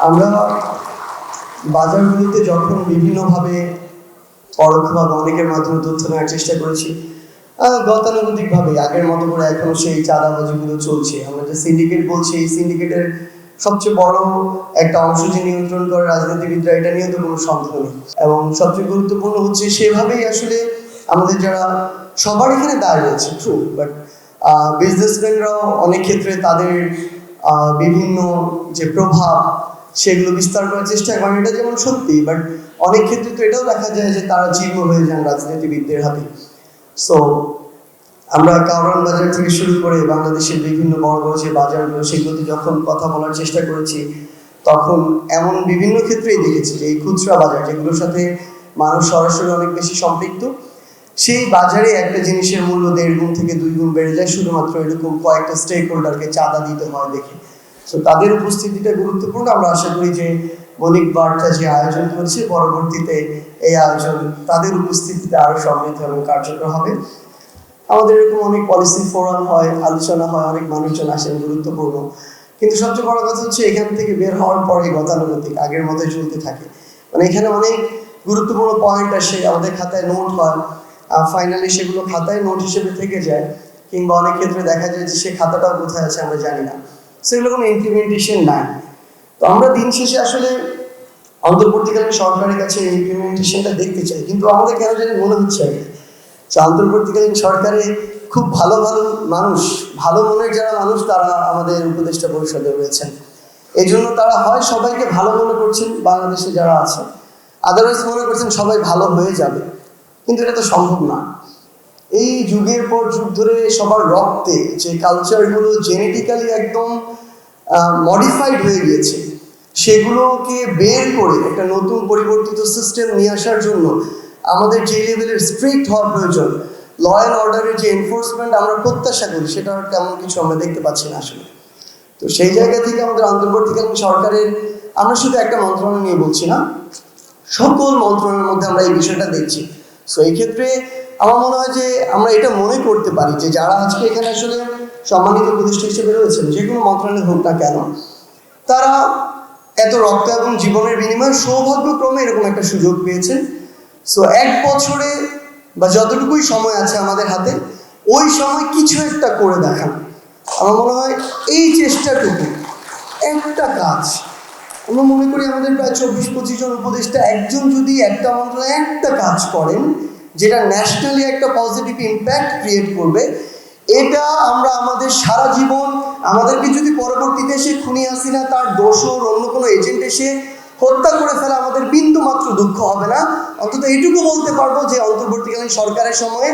আমরা বাজারগুলিতে যখন বিভিন্নভাবে পরোক্ষভাবে অনেকের মাধ্যমে তথ্য নেওয়ার চেষ্টা করেছি, গতানুগতিকভাবে আগের মতো করে এখনো সেই চাঁদাবাজিগুলো চলছে। আমরা যে সিন্ডিকেট বলছি, এই সিন্ডিকেটের সবচেয়ে বড় একটা অংশ যে নিয়ন্ত্রণ করে রাজনীতিবিদরা, এটা নিয়েও তো কোনো সন্দেহ নেই। এবং সবচেয়ে গুরুত্বপূর্ণ হচ্ছে সেভাবেই আসলে আমাদের যারা সবার এখানে দায় রয়েছে, ট্রু, বাট বিজনেসম্যানরাও অনেক ক্ষেত্রে তাদের বিভিন্ন যে প্রভাব সেগুলো বিস্তার করার চেষ্টা করেন। এটা যেমন সত্যি, বাট অনেক ক্ষেত্রে তো এটাও দেখা যায় যে তারা জীর্ণ হয়ে যান রাজনীতিবিদদের হাতে। সো আমরা কারওয়ান বাজার থেকে শুরু করে বাংলাদেশের বিভিন্ন বড় বড় যে বাজারগুলো, সেগুলোতে যখন কথা বলার চেষ্টা করেছি, তখন এমন বিভিন্ন ক্ষেত্রেই দেখেছি যে এই খুচরা বাজার, যেগুলোর সাথে মানুষ সরাসরি অনেক বেশি সম্পৃক্ত, সেই বাজারে একটা জিনিসের মূল্য 1.5 গুণ থেকে 2 গুণ বেড়ে যায় শুধুমাত্র এরকম কয়েকটা স্টেক হোল্ডারকে চাঁদা দিতে হয় দেখে। তো তাদের উপস্থিতিটা গুরুত্বপূর্ণ। আমরা আশা করি যে বণিক বার্তা যে আয়োজন করছে, পরবর্তীতে এই আয়োজন তাদের উপস্থিতিতে আরো সমৃদ্ধ এবং কার্যকর হবে। আমাদের এরকম অনেক পলিসি ফোরাম হয়, আলোচনা হয়, অনেক মানুষজন আসেন, গুরুত্বপূর্ণ। কিন্তু সবচেয়ে বড় কথা হচ্ছে এখান থেকে বের হওয়ার পরে গতানুগতিক আগের মতোই চলতে থাকে। মানে এখানে অনেক গুরুত্বপূর্ণ পয়েন্ট আসে, আমাদের খাতায় নোট হয়, ফাইনালি সেগুলো খাতায় নোট হিসেবে থেকে যায়, কিংবা অনেক ক্ষেত্রে দেখা যায় যে সে খাতাটাও কোথায় আছে আমরা জানি না। সেগুলো কোনো ইমপ্লিমেন্টেশন নাই। তো আমরা দিন শেষে আসলে অন্তর্বর্তীকালীন সরকারের কাছে ইমপ্লিমেন্টেশনটা দেখতে চাই। কিন্তু আমাদের কেন জানি মনে হচ্ছে যে অন্তর্বর্তীকালীন সরকারে খুব ভালো ভালো মানুষ, ভালো মনের যারা মানুষ, তারা আমাদের উপদেষ্টা পরিষদে রয়েছেন। এই জন্য তারা হয় সবাইকে ভালো মনে করছেন বাংলাদেশে যারা আছে, আদারওয়াইজ মনে করছেন সবাই ভালো হয়ে যাবে। কিন্তু এটা তো সম্ভব না। এই যুগের পর যুগ ধরে সবার রক্তে যে কালচারগুলো জেনেটিক্যালি একদম মডিফাইড হয়ে গিয়েছে, সেগুলোকে বের করে একটা নতুন পরিবর্তিত সিস্টেম নিয়ে আসার জন্য আমাদের যে লেভেলের স্ট্রিক্ট হওয়া প্রয়োজন, ল অ্যান্ড অর্ডারের যে এনফোর্সমেন্ট আমরা প্রত্যাশা করি, সেটা তেমন কিছু আমরা দেখতে পাচ্ছি না আসলে। তো সেই জায়গা থেকে আমাদের অন্তর্বর্তীকালীন সরকারের, আমরা শুধু একটা মন্ত্রণালয় নিয়ে বলছি না, সকল মন্ত্রণালয়ের মধ্যে আমরা এই বিষয়টা দেখছি। সো এই ক্ষেত্রে আমার মনে হয় যে আমরা এটা মনে করতে পারি যে যারা আজকে এখানে আসলে সম্মানিত প্রতিষ্ঠা হিসেবে রয়েছেন, যে কোনো মন্ত্রণালয় হোক না কেন, তারা এত রক্ত এবং জীবনের বিনিময়ে সৌভাগ্যক্রমে এরকম একটা সুযোগ পেয়েছেন। সো 1 বছরে বা যতটুকুই সময় আছে আমাদের হাতে, ওই সময় কিছু একটা করে দেখান। আমার মনে হয় এই চেষ্টাটুকু, একটা কাজ, আমরা মনে করি আমাদের প্রায় 24-25 জন উপদেষ্টা, একজন যদি একটা মন্ত্রণালয়ে একটা কাজ করেন যেটা ন্যাশনালি একটা পজিটিভ ইম্প্যাক্ট ক্রিয়েট করবে, এটা আমরা আমাদের সারা জীবন, আমাদেরকে যদি পরবর্তীতে এসে খুনি হাসিনা তার দোসর অন্য কোনো এজেন্ট এসে হত্যা করে ফেলে, আমাদের বিন্দু মাত্র দুঃখ হবে না। অন্তত এইটুকু বলতে পারবো যে অন্তর্বর্তীকালীন সরকারের সময়ে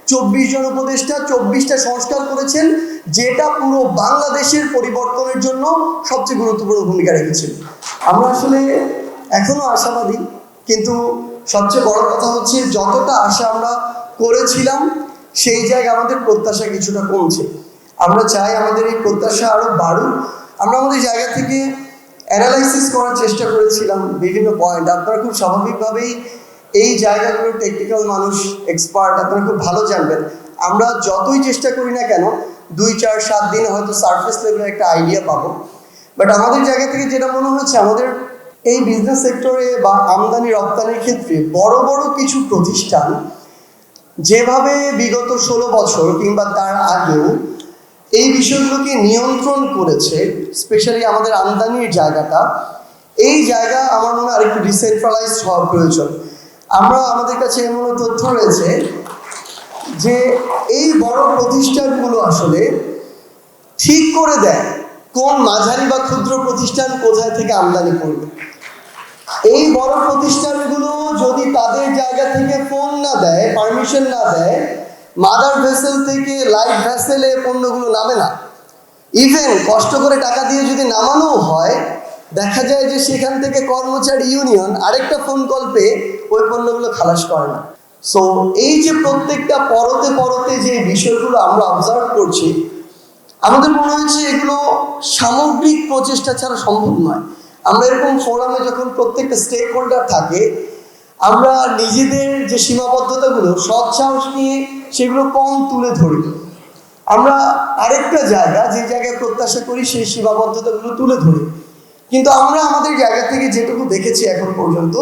24 জন উপদেষ্টা 24টা সংস্কার করেছেন, যেটা পুরো বাংলাদেশের পরিবর্তনের জন্য সবচেয়ে গুরুত্বপূর্ণ ভূমিকা রেখেছিল। আমরা আসলে এখনো আশাবাদী, কিন্তু সবচেয়ে বড় কথা হচ্ছে যতটা আশা আমরা করেছিলাম, সেই জায়গায় আমাদের প্রত্যাশা কিছুটা কমছে। আমরা চাই আমাদের এই প্রত্যাশা আরো বাড়ুক। আমরা আমাদের জায়গা থেকে অ্যানালাইসিস করার চেষ্টা করেছিলাম বিভিন্ন পয়েন্ট। আপনারা খুব স্বাভাবিকভাবেই এই জায়গাগুলোর টেকনিক্যাল মানুষ, এক্সপার্ট, আপনারা খুব ভালো জানবেন। আমরা যতই চেষ্টা করি না কেন, 2-4-7 দিনে হয়তো সারফেস লেভেলের একটা আইডিয়া পাবো। বাট আমাদের জায়গা থেকে যেটা মনে হচ্ছে, আমাদের এই বিজনেস সেক্টরে বা আমদানি রপ্তানির ক্ষেত্রে বড় বড় কিছু প্রতিষ্ঠান যেভাবে বিগত 16 বছর কিংবা তার আগেও এই বিষয়গুলোকে নিয়ন্ত্রণ করেছে, স্পেশালি আমাদের আমদানির জায়গাটা, এই জায়গা আমার মনে হয় আরেকটু ডিসেন্ট্রালাইজড হওয়া প্রয়োজন। আমাদের কাছে এমন তথ্য রয়েছে যে এই বড় প্রতিষ্ঠানগুলো আসলে ঠিক করে দেয় কোন মাঝারি বা ক্ষুদ্র প্রতিষ্ঠান কোথায় থেকে আমদানি করবে। এই বড় প্রতিষ্ঠানগুলো যদি তাদের জায়গা থেকে ফোন না দেয়, পারমিশন না দেয়, মাদার ভেসেল থেকে লাইট ভেসেলে পণ্যগুলো নামে না। ইভেন কষ্ট করে টাকা দিয়ে যদি নামানো হয়, দেখা যায় যে সেখান থেকে কর্মচারী ইউনিয়ন আরেকটা ফোন কল পেয়ে ওই পণ্যগুলো খালাস করে না। সো এই যে প্রত্যেকটা পরতে পরতে যে বিষয়গুলো আমরা অবজার্ভ করছি, আমাদের মনে হচ্ছে এগুলো সামগ্রিক প্রচেষ্টা ছাড়া সম্ভব নয়। আমরা এরকম ফোরামে যখন প্রত্যেকটা স্টেক হোল্ডার থাকে, আমরা নিজেদের যে সীমাবদ্ধতাগুলো সৎ সাহস নিয়ে সেগুলো কম তুলে ধরি। আমরা আরেকটা জায়গা, যে জায়গায় প্রত্যাশা করি, সেই সীমাবদ্ধতাগুলো তুলে ধরি। কিন্তু আমরা আমাদের জায়গা থেকে যেটুকু দেখেছি এখন পর্যন্ত,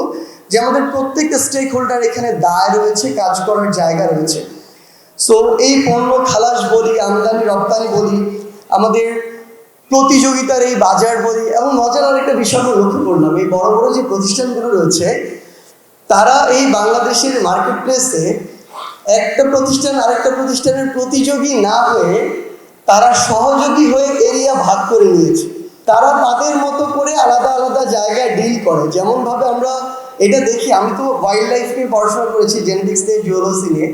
যে আমাদের প্রত্যেকটা স্টেক হোল্ডার এখানে দায় রয়েছে, কাজ করার জায়গা রয়েছে। সো এই পণ্য খালাস বলি, আমদানি রপ্তানি বলি, আমাদের প্রতিযোগিতার এই বাজার বলি, এবং মজার আরেকটা বিষয় আমরা লক্ষ্য করলাম, এই বড় বড় যে প্রতিষ্ঠানগুলো রয়েছে তারা এই বাংলাদেশের মার্কেট প্লেসে একটা প্রতিষ্ঠান আরেকটা প্রতিষ্ঠানের প্রতিযোগী না হয়ে তারা সহযোগী হয়ে এরিয়া ভাগ করে নিয়েছে। তারা তাদের মতো করে আলাদা আলাদা জায়গায় ডিল করে। যেমনভাবে আমরা এটা দেখি, আমি তো ওয়াইল্ড লাইফ নিয়ে পড়াশোনা করেছি, জেনেটিক্স নিয়ে, জিওলজি নিয়ে,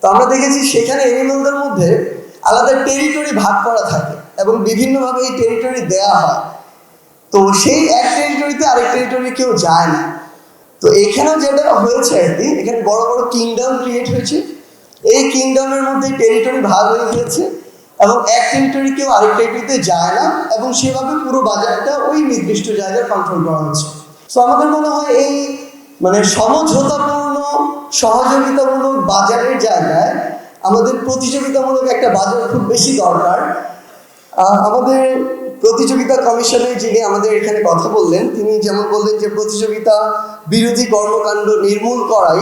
তো আমরা দেখেছি সেখানে এনিমেলদের মধ্যে আলাদা টেরিটরি ভাগ করা থাকে এবং বিভিন্নভাবে এই টেরিটরি দেয়া হয়। তো সেই এক টেরিটরিতে আরেক টেরিটরি কেউ যায় না। তো এখানেও যেটা হয়েছে আর কি, এখানে বড় বড় কিংডম ক্রিয়েট হয়েছে। এই কিংডমের মধ্যে টেরিটরি ভাগ হয়ে গিয়েছে এবং এক টেরিটরি কেউ আরেক টেরিটরিতে যায় না, এবং সেভাবে পুরো বাজারটা ওই নির্দিষ্ট জায়গায় কন্ট্রোল করা হচ্ছে। সো আমাদের মনে হয় এই সমঝোতাপূর্ণ সহযোগিতামূলক বাজারের জায়গায় আমাদের প্রতিযোগিতামূলক একটা বাজার খুব বেশি দরকার। আমাদের প্রতিযোগিতা কমিশনে যিনি আমাদের এখানে কথা বললেন, তিনি যেমন বললেন যে প্রতিযোগিতা বিরোধী কর্মকাণ্ড নির্মূল করাই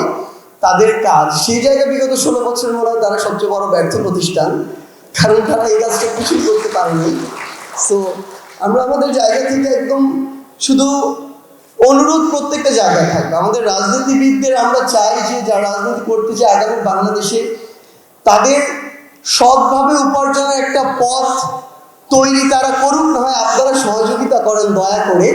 তাদের কাজ। সেই জায়গায় বিগত 16 বছরের মনে হয় তারা সবচেয়ে বড় ব্যর্থ প্রতিষ্ঠান, কারণ তারা এই কাজটা কিছুই করতে পারেনি। সো আমরা আমাদের জায়গা থেকে একদম শুধু অনুরোধ প্রত্যেকটা জায়গায় থাকবে। আমাদের রাজনীতিবিদদের আমরা চাই যে যারা রাজনীতি করতে চায় আগামী বাংলাদেশে, তাদের সৎভাবে উপার্জনের একটা পথ তৈরি তারা করুক, না হয় আপনারা সহযোগিতা করেন দয়া করে।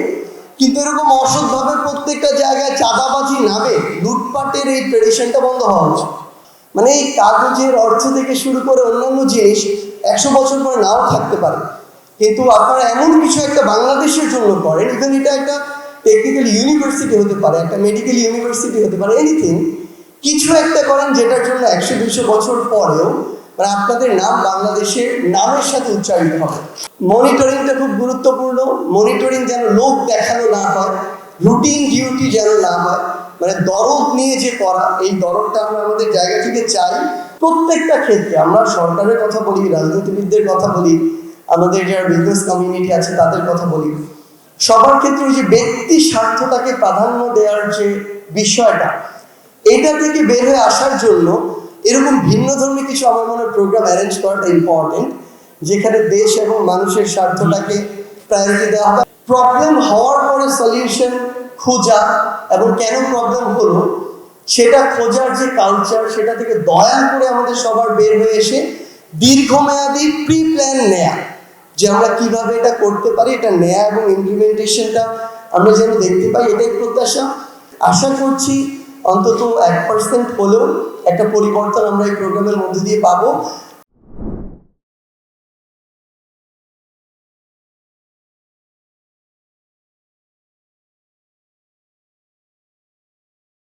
কিন্তু এরকম অসৎভাবে প্রত্যেকটা জায়গায় চাঁদাবাজি নামে লুটপাটের এই ট্রেডিশনটা বন্ধ হওয়া উচিত। মানে এই কাগজের অর্থ থেকে শুরু করে অন্যান্য জিনিস 100 বছর পরে নাও থাকতে পারে, কিন্তু আপনারা এমন কিছু একটা বাংলাদেশের জন্য করেন, ইভেন এটা একটা টেকনিক্যাল ইউনিভার্সিটি হতে পারে, একটা মেডিকেল ইউনিভার্সিটি হতে পারে, এনিথিং, কিছু একটা করেন যেটার জন্য 100-200 বছর পরেও মানে আপনাদের নাম বাংলাদেশের নামের সাথে উচ্চারিত হবে। মনিটরিংটা খুব গুরুত্বপূর্ণ। মনিটরিং যেন লোক দেখানো না হয়, রুটিন ডিউটি যেন না হয়, মানে দরদ নিয়ে যে করা, এই দরদটা আমরা আমাদের জায়গা থেকে চাই প্রত্যেকটা ক্ষেত্রে। আমরা সরকারের কথা বলি, রাজনীতিবিদদের কথা বলি, আমাদের যারা বিজনেস কমিউনিটি আছে তাদের কথা বলি, সবার ক্ষেত্রে ওই যে ব্যক্তি স্বার্থটাকে প্রাধান্য দেওয়ার যে বিষয়টা, এটা থেকে বের হয়ে আসার জন্য এরকম ভিন্ন ধর্মী কিছু আমার মনে হয় প্রোগ্রাম অ্যারেঞ্জ করাটা ইম্পর্টেন্ট, যেখানে দেশ এবং মানুষের স্বার্থটাকে প্রায়োরিটি দেওয়া হবে। প্রবলেম হওয়ার পরে সলিউশন খোঁজা এবং কেন প্রবলেম হলো সেটা খোঁজার যে কালচার, সেটা থেকে দয়া করে আমাদের সবার বের হয়ে এসে দীর্ঘমেয়াদী প্রি প্ল্যান নেয়া, যে আমরা কিভাবে এটা করতে পারি, এটা নেয়া এবং ইমপ্লিমেন্টেশনটা আমরা যেন দেখতে পাই, এটাই প্রত্যাশা। আশা করছি অন্তত 1% হলেও একটা পরিবর্তন আমরা এই প্রোগ্রামের মধ্যে দিয়ে পাবো।